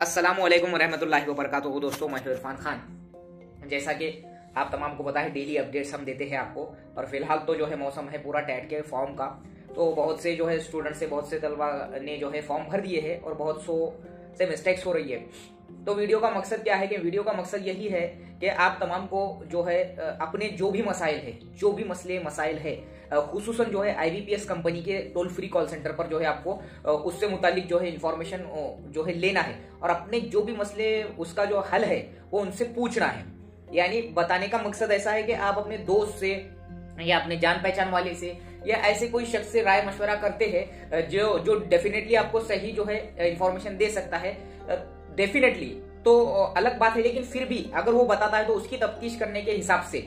अस्सलामुअलैकुम वरहमतुल्लाहि वबरकातुहू। दोस्तों, मैं इरफान खान। जैसा कि आप तमाम को पता है, डेली अपडेट्स हम देते हैं आपको। और फिलहाल तो जो है मौसम है पूरा टैट के फॉर्म का, तो बहुत से जो है स्टूडेंट से बहुत से तलबा ने जो है फॉर्म भर दिए हैं और बहुत सौ से मिस्टेक्स हो रही है। तो वीडियो का मकसद क्या है कि वीडियो का मकसद यही है कि आप तमाम को जो है अपने जो भी मसाइल है, जो भी मसले मसाइल है, खुसूसन जो है आईबीपीएस कंपनी के टोल फ्री कॉल सेंटर पर जो है आपको उससे मुतालिक जो है इंफॉर्मेशन जो है लेना है और अपने जो भी मसले उसका जो हल है वो उनसे पूछना है। यानी बताने का मकसद ऐसा है कि आप अपने दोस्त से या अपने जान पहचान वाले से या ऐसे कोई शख्स से राय मशवरा करते हैं जो डेफिनेटली आपको सही जो है इंफॉर्मेशन दे सकता है, डेफिनेटली तो अलग बात है। लेकिन फिर भी अगर वो बताता है तो उसकी तफ्तीश करने के हिसाब से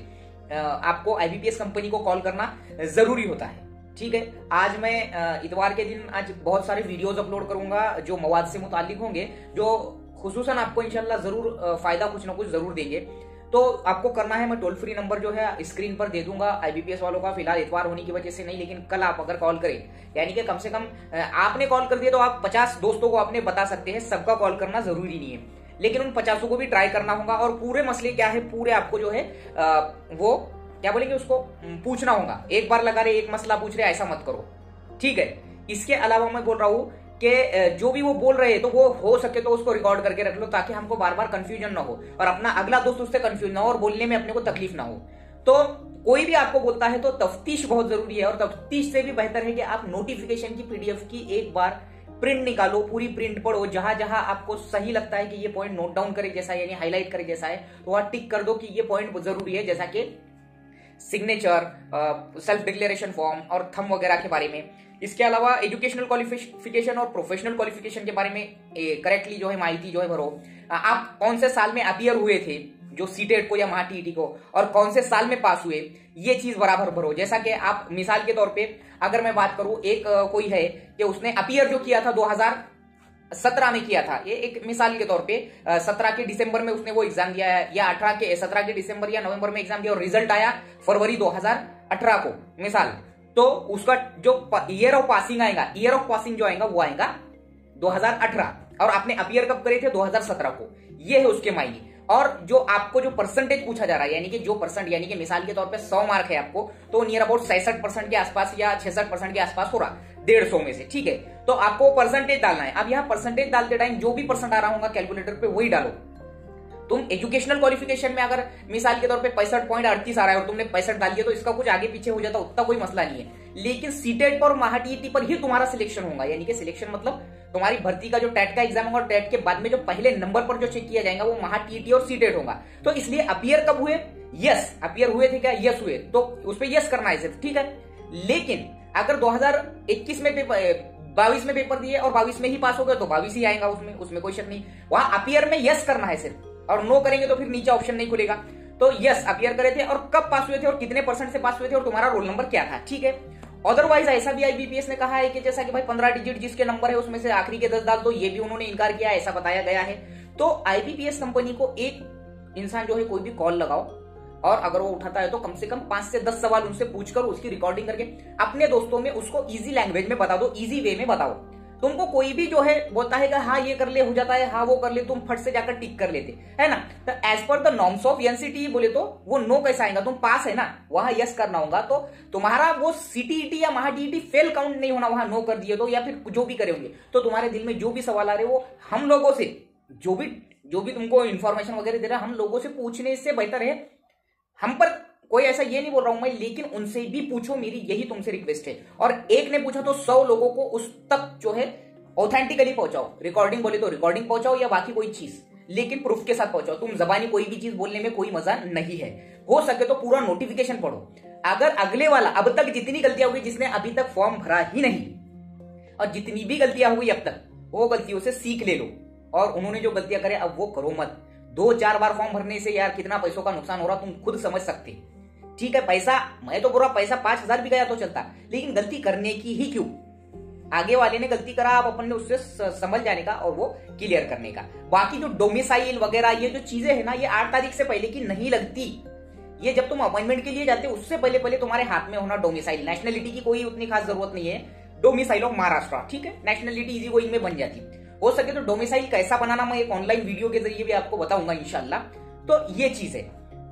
आपको आईबीपीएस कंपनी को कॉल करना जरूरी होता है। ठीक है, आज मैं इतवार के दिन आज बहुत सारे वीडियोस अपलोड करूंगा जो मवाद से मुतालिक होंगे, जो खुसूसन आपको इंशाल्लाह जरूर फायदा कुछ ना कुछ जरूर देंगे। तो आपको करना है, मैं टोल फ्री नंबर जो है स्क्रीन पर दे दूंगा आईबीपीएस वालों का। फिलहाल इतवार होने की वजह से नहीं, लेकिन कल आप अगर कॉल करें, यानी कि कम से कम आपने कॉल कर दिया तो आप 50 दोस्तों को आपने बता सकते हैं। सबका कॉल करना जरूरी नहीं है, लेकिन उन 50 को भी ट्राई करना होगा। और पूरे मसले क्या है पूरे आपको जो है वो क्या बोलेंगे उसको पूछना होगा। एक बार लगा रहे एक मसला पूछ रहे, ऐसा मत करो। ठीक है, इसके अलावा मैं बोल रहा हूं कि जो भी वो बोल रहे हैं तो वो हो सके तो उसको रिकॉर्ड करके रख लो, ताकि हमको बार बार कंफ्यूजन ना हो और अपना अगला दोस्त उससे कंफ्यूज ना हो और बोलने में अपने को तकलीफ ना हो। तो कोई भी आपको बोलता है तो तफ्तीश बहुत जरूरी है, और तफ्तीश से भी बेहतर है कि आप नोटिफिकेशन की पीडीएफ की एक बार प्रिंट निकालो, पूरी प्रिंट पढ़ो। जहां जहां आपको सही लगता है कि ये पॉइंट नोट डाउन करे जैसा यानी हाईलाइट करे जैसा है, तो वहां टिक कर दो कि ये पॉइंट जरूरी है, जैसा कि सिग्नेचर, सेल्फ डिक्लेरेशन फॉर्म और थंब वगैरह के बारे में। इसके अलावा एजुकेशनल क्वालिफिकेशन और प्रोफेशनल क्वालिफिकेशन के बारे में करेक्टली जो है माहिती जो है भरो। आप कौन से साल में अपियर हुए थे जो सीटेट को या महाटीईटी को, और कौन से साल में पास हुए, ये चीज बराबर भरो। जैसा कि आप मिसाल के तौर पे अगर मैं बात करूं, एक कोई है कि उसने अपियर जो किया था 2017 में किया था, ये एक मिसाल के तौर पे 17 के दिसंबर में उसने वो एग्जाम दिया है, या 17 के दिसंबर या नवंबर में एग्जाम दिया और रिजल्ट आया फरवरी 2018 को मिसाल, तो उसका जो ईयर ऑफ पासिंग आएगा, ईयर ऑफ पासिंग जो आएगा वो आएगा 2018, और आपने अपियर कब करे थे 2017 को। ये है उसके मायने। और जो आपको जो परसेंटेज पूछा जा रहा है, यानी कि जो परसेंट, यानी कि मिसाल के तौर पे 100 मार्क है आपको, तो नियर अबाउट 66% के आसपास या 66% के आसपास हो रहा 150 में से। ठीक है, तो आपको परसेंटेज डालना है। अब यहाँ परसेंटेज डालते टाइम जो भी परसेंट आ रहा होगा कैलकुलेटर पे वही डालो। तुम एजुकेशनल क्वालिफिकेशन में अगर मिसाल के तौर पे 65.38 आ रहा है और तुमने 65 डाल दिया तो इसका कुछ आगे पीछे हो जाता, उतना कोई मसला नहीं है। लेकिन सीटेट पर और महाटीईटी पर ही तुम्हारा सिलेक्शन होगा, यानी कि सिलेक्शन मतलब तुम्हारी भर्ती का जो टेट का एग्जाम होगा और टेट के बाद में जो पहले नंबर पर जो चेक किया जाएगा वो महाटीईटी और सीटेट होगा। तो इसलिए अपियर कब हुए, यस अपियर हुए थे क्या, यस हुए, तो उस पर यस करना है सिर्फ। ठीक है, लेकिन अगर 2021 में 22 में पेपर दिए और 22 में ही पास हो गए तो 22 ही आएगा, उसमें कोई शक नहीं। वहां अपियर में यस करना है सिर्फ, और नो करेंगे तो फिर नीचे ऑप्शन नहीं खुलेगा। तो यस अपियर करे थे और कब पास हुए थे और कितने परसेंट से पास हुए थे और तुम्हारा रोल नंबर क्या था। ठीक है, अदरवाइज ऐसा भी आईबीपीएस ने कहा है कि जैसा कि भाई 15 डिजिट जिसके नंबर है उसमें से आखिरी के 10 डाल दो, ये भी उन्होंने इनकार किया, ऐसा बताया गया है। तो आईबीपीएस कंपनी को एक इंसान जो है कोई भी कॉल लगाओ, और अगर वो उठाता है तो कम से कम 5 से 10 सवाल उनसे पूछकर उसकी रिकॉर्डिंग करके अपने दोस्तों में उसको इजी लैंग्वेज में बता दो, इजी वे में बताओ। तुमको कोई भी जो है बोलता है कि हाँ ये कर ले, हो जाता है, हाँ वो कर ले, तुम फट से जाकर टिक कर लेते है ना। तो as per the norms of NCT बोले तो वो नो कैसा आएगा, तुम पास है ना, वहां यस करना होगा। तो तुम्हारा वो सीटीईटी या महाटीईटी फेल काउंट नहीं होना, वहां नो कर दिए तो, या फिर जो भी करे होंगे। तो तुम्हारे दिल में जो भी सवाल आ रहे वो हम लोगों से, जो भी तुमको इन्फॉर्मेशन वगैरह दे रहा है, हम लोगों से पूछने से बेहतर है। हम पर कोई ऐसा ये नहीं बोल रहा हूं मैं, लेकिन उनसे भी पूछो, मेरी यही तुमसे रिक्वेस्ट है। और एक ने पूछा तो 100 लोगों को उस तक जो है ऑथेंटिकली पहुंचाओ। रिकॉर्डिंग बोले तो रिकॉर्डिंग पहुंचाओ या बाकी कोई चीज, लेकिन प्रूफ के साथ पहुंचाओ। तुम जबानी कोई भी चीज बोलने में कोई मजा नहीं है। हो सके तो पूरा नोटिफिकेशन पढ़ो। अगर अगले वाला अब तक जितनी गलतियां होगी, जिसने अभी तक फॉर्म भरा ही नहीं, और जितनी भी गलतियां हुई अब तक, वो गलतियों से सीख ले लो, और उन्होंने जो गलतियां करे अब वो करो मत। 2-4 बार फॉर्म भरने से यार कितना पैसों का नुकसान हो रहा तुम खुद समझ सकते। ठीक है, पैसा मैं तो बोल रहा, पैसा 5000 भी गया तो चलता, लेकिन गलती करने की ही क्यों। आगे वाले ने गलती करा, आप अपन ने उससे समझ जाने का और वो क्लियर करने का। बाकी जो डोमिसाइल वगैरह ये जो चीजें है ना, ये 8 तारीख से पहले की नहीं लगती। ये जब तुम अपॉइंटमेंट के लिए जाते हो उससे पहले तुम्हारे हाथ में होना डोमिसाइल। नेशनलिटी की कोई उतनी खास जरूरत नहीं है, डोमिसाइल ऑफ महाराष्ट्र। ठीक है, नेशनलिटी इजी गोइंग में बन जाती। हो सके तो डोमिसाइल कैसा बनाना मैं एक ऑनलाइन वीडियो के जरिए भी आपको बताऊंगा इंशाल्लाह। तो ये चीज है।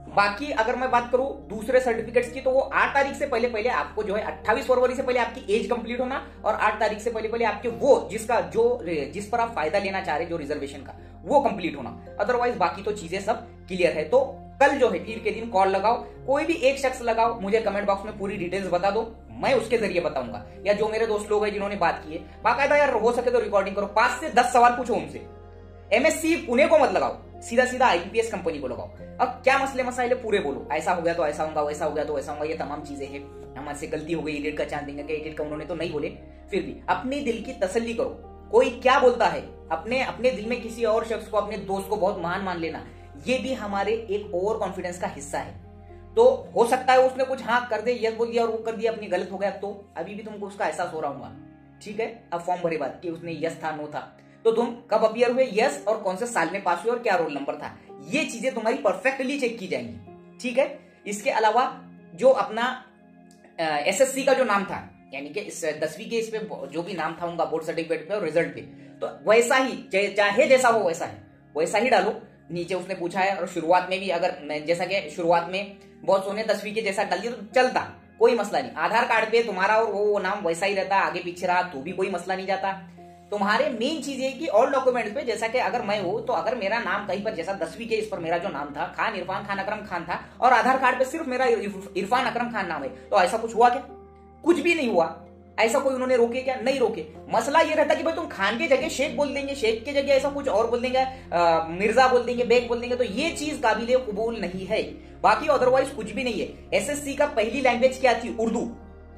बाकी अगर मैं बात करूं दूसरे सर्टिफिकेट्स की, तो वो 8 तारीख से पहले पहले आपको जो है 28 फरवरी से पहले आपकी एज कंप्लीट होना, और 8 तारीख से पहले पहले आपके वो जिस पर आप फायदा लेना चाह रहे जो रिजर्वेशन का, वो कंप्लीट होना। अदरवाइज बाकी तो चीजें सब क्लियर है। तो कल जो है पीर के दिन कॉल लगाओ, कोई भी एक शख्स लगाओ, मुझे कमेंट बॉक्स में पूरी डिटेल्स बता दो, मैं उसके जरिए बताऊंगा। या जो मेरे दोस्त लोग हैं जिन्होंने बात की है, बाकायदा यार हो सके तो रिकॉर्डिंग करो, 5 से 10 सवाल पूछो उनसे। एमएससी पुणे को मत लगाओ, सीधा सीधा आईपीएस कंपनी को लगाओ। अब क्या मसले मसाइल पूरे बोलो, ऐसा हो गया तो ऐसा होगा, वैसा हो गया तो ऐसा होगा, ये तमाम चीजें हैं। हमारे से गलती हो गई, एडिट का चांस देंगे, एडिट का उन्होंने तो नहीं बोले, फिर भी अपने दिल की तसल्ली करो। कोई क्या बोलता है, अपने दिल में किसी और शख्स को, अपने दोस्त को बहुत महान मान लेना, ये भी हमारे एक ओवर कॉन्फिडेंस का हिस्सा है। तो हो सकता है उसने कुछ हाँ कर दे, यस बोल दिया और वो कर दिया, अपनी गलत हो गया, तो अभी भी तुमको उसका एहसास हो रहा होगा, ठीक है। अब फॉर्म भरे बात कि उसने यस था नो था, तो तुम कब अपियर हुए, यस, और कौन से साल में पास हुए और क्या रोल नंबर था, ये चीजें तुम्हारी परफेक्टली चेक की जाएंगी, ठीक है। इसके अलावा जो अपना एसएससी का जो नाम था, यानी कि इस 10वीं के इस पे जो भी नाम था उनका बोर्ड सर्टिफिकेट पे और रिजल्ट पे, तो वैसा ही चाहे जैसा हो वैसा ही डालो। नीचे उसने पूछा है, और शुरुआत में भी अगर जैसा कि शुरुआत में बहुत सोने 10वीं के जैसा डाल दिया तो चलता, कोई मसला नहीं। आधार कार्ड पे तुम्हारा और वो नाम वैसा ही रहता, आगे पीछे रहा तो भी कोई मसला नहीं जाता। तुम्हारे मेन चीज है कि ऑल डॉक्यूमेंट्स पे, जैसा कि अगर मैं हूं तो अगर मेरा नाम कहीं पर, जैसा 10वीं के इस पर मेरा जो नाम था खान इरफान खान अकरम खान था, और आधार कार्ड पे सिर्फ मेरा इरफान अकरम खान नाम है, तो ऐसा कुछ हुआ क्या? कुछ भी नहीं हुआ। ऐसा कोई उन्होंने रोके क्या? नहीं रोके। मसला ये रहता कि भाई तुम खान के जगह शेख बोल देंगे, शेख के जगह ऐसा कुछ और बोल देंगे, मिर्जा बोल देंगे, बेग बोल देंगे, तो ये चीज काबिले कबूल नहीं है। बाकी अदरवाइज कुछ भी नहीं है। एसएससी का पहली लैंग्वेज क्या थी? उर्दू,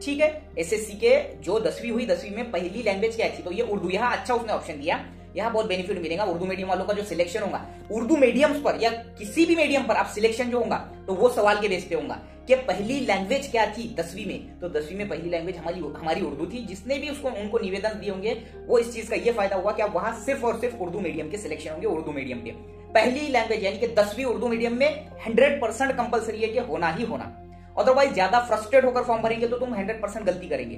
ठीक है। एसएससी के जो 10वीं हुई, 10वीं में पहली लैंग्वेज क्या थी? तो ये उर्दू। यहाँ अच्छा उसने ऑप्शन दिया, यहाँ बहुत बेनिफिट मिलेगा। उर्दू मीडियम वालों का जो सिलेक्शन होगा, उर्दू मीडियम्स पर या किसी भी मीडियम पर आप सिलेक्शन जो होगा, तो वो सवाल के बेस पे होगा कि पहली लैंग्वेज क्या थी 10वीं में। तो 10वीं में पहली लैंग्वेज हमारी उर्दू थी। जिसने भी उनको निवेदन दिए होंगे, वो इस चीज का ये फायदा हुआ कि अब वहां सिर्फ और सिर्फ उर्दू मीडियम के सिलेक्शन होंगे। उर्दू मीडियम के पहली लैंग्वेज यानी कि 10वीं उर्दू मीडियम में 100% कंपलसरी है कि होना ही होना। अदरवाइज ज्यादा फ्रस्ट्रेट होकर फॉर्म भरेंगे तो तुम 100% गलती करेंगे।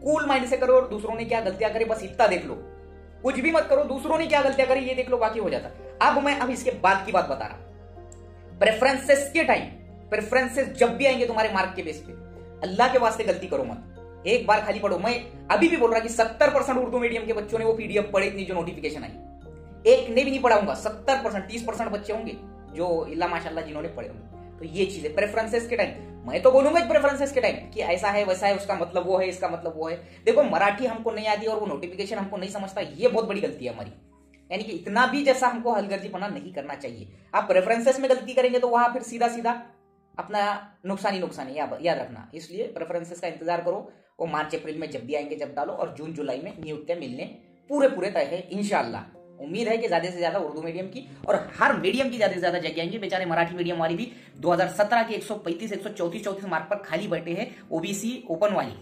कूल माइंड से करो, और दूसरों ने क्या गलतियां करी बस इतना देख लो। कुछ भी मत करो, दूसरों ने क्या गलतियां करी ये देख लो, बाकी हो जाता। अब इसके बाद की बात बता रहा। प्रेफरेंसेस के टाइम, प्रेफरेंसेस जब भी आएंगे तुम्हारे मार्क के बेस पे, अल्लाह के वास्ते गलती करो मत। एक बार खाली पढ़ो। मैं अभी भी बोल रहा कि 70% उर्दू मीडियम के बच्चों ने वो पीडीएफ पढ़े, इतनी जो नोटिफिकेशन आई, एक ने भी नहीं पढ़ाऊंगा। 70%, 30% बच्चे होंगे जो इल्ला माशाल्लाह जिन्होंने पढ़े होंगे। तो ये चीज है प्रेफरेंसेस के टाइम। मैं तो बोलूंगा प्रेफरेंसेस के टाइम कि ऐसा है वैसा है, उसका मतलब वो है, इसका मतलब वो है। देखो मराठी हमको नहीं आती और वो नोटिफिकेशन हमको नहीं समझता, ये बहुत बड़ी गलती है हमारी। यानी कि इतना भी जैसा हमको हलगर्जीपना नहीं करना चाहिए। आप प्रेफरेंसेस में गलती करेंगे तो वहां फिर सीधा सीधा अपना नुकसान ही याद रखना। इसलिए प्रेफरेंसेस का इंतजार करो, वो मार्च अप्रैल में जब भी आएंगे जब डालो, और जून जुलाई में नियुक्तियां मिलने पूरे तय है इंशाल्लाह। उम्मीद है कि ज्यादा से ज्यादा उर्दू मीडियम की और हर मीडियम की ज्यादा से ज्यादा जगह आएंगी। बेचारे मराठी मीडियम वाली भी 2017 के 135, 134 मार्क पर खाली बैठे हैं, ओबीसी ओपन वाली।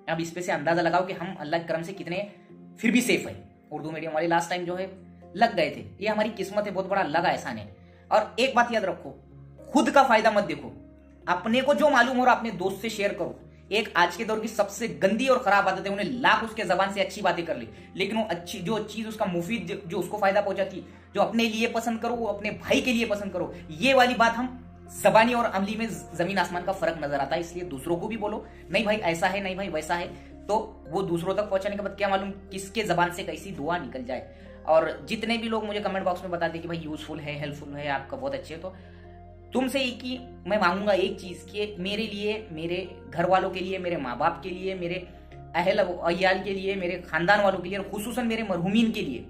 अब इस पे से अंदाजा लगाओ कि हम अल्लाह के करम से कितने फिर भी सेफ है। उर्दू मीडियम वाले लास्ट टाइम जो है लग गए थे, ये हमारी किस्मत है, बहुत बड़ा लगा एहसान है। और एक बात याद रखो, खुद का फायदा मत देखो, अपने को जो मालूम हो रहा अपने दोस्त से शेयर करो। एक आज के दौर की सबसे गंदी और खराब आदत है, उन्हें लाख उसके जबान से अच्छी बातें कर ली, लेकिन वो अच्छी जो चीज उसका मुफीद जो उसको फायदा पहुंचाती, जो अपने लिए पसंद करो वो अपने भाई के लिए पसंद करो। ये वाली बात हम जबानी और अमली में जमीन आसमान का फर्क नजर आता है। इसलिए दूसरों को भी बोलो, नहीं भाई ऐसा है, नहीं भाई वैसा है, तो वो दूसरों तक पहुंचाने के बाद क्या मालूम किसके जबान से कैसी दुआ निकल जाए। और जितने भी लोग मुझे कमेंट बॉक्स में बताते कि भाई यूजफुल है, हेल्पफुल है, आपका बहुत अच्छे है, तो तुमसे एक ही मैं मांगूंगा एक चीज कि मेरे लिए, मेरे घर वालों के लिए, मेरे माँ बाप के लिए, मेरे अहल अयाल के लिए, मेरे खानदान वालों के लिए, और खुसूसन मेरे मरहूमीन के लिए,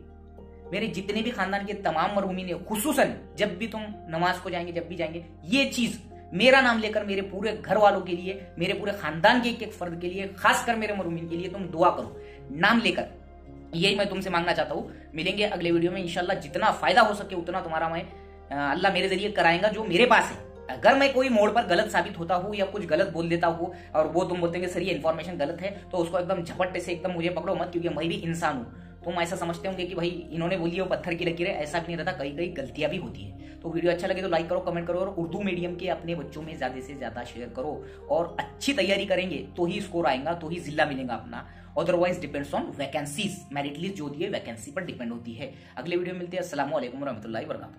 मेरे जितने भी खानदान के तमाम मरहूमीन है, खुसूसन जब भी तुम नमाज को जाएंगे, जब भी जाएंगे, ये चीज मेरा नाम लेकर मेरे पूरे घर वालों के लिए, मेरे पूरे खानदान के एक फर्द के लिए, खासकर मेरे मरहूमीन के लिए तुम दुआ करो नाम लेकर। यही मैं तुमसे मांगना चाहता हूँ। मिलेंगे अगले वीडियो में इंशाल्लाह। जितना फायदा हो सके उतना तुम्हारा मैं अल्लाह मेरे जरिए कराएगा जो मेरे पास है। अगर मैं कोई मोड़ पर गलत साबित होता हूँ या कुछ गलत बोल देता हूँ और वो तुम बोलते हैं सर ये इन्फॉर्मेशन गलत है, तो उसको एकदम झपट्टे से एकदम मुझे पकड़ो मत, क्योंकि मैं भी इंसान हूँ। तो हम ऐसा समझते होंगे कि भाई इन्होंने बोली है वो पत्थर की लकीर है, ऐसा भी नहीं रहता, कई कई गलतियां भी होती है। तो वीडियो अच्छा लगे तो लाइक करो, कमेंट करो, और उर्दू मीडियम के अपने बच्चों में ज्यादा से ज्यादा शेयर करो। और अच्छी तैयारी करेंगे तो ही स्कोर आएगा, तो ही जिला मिलेगा अपना। Otherwise depends on vacancies, merit list जो होती है वैकेंसी पर डिपेंड होती है। अगले वीडियो में मिलते हैं। अस्सलाम वालेकुम रहमतुल्लाहि व बरकातहू।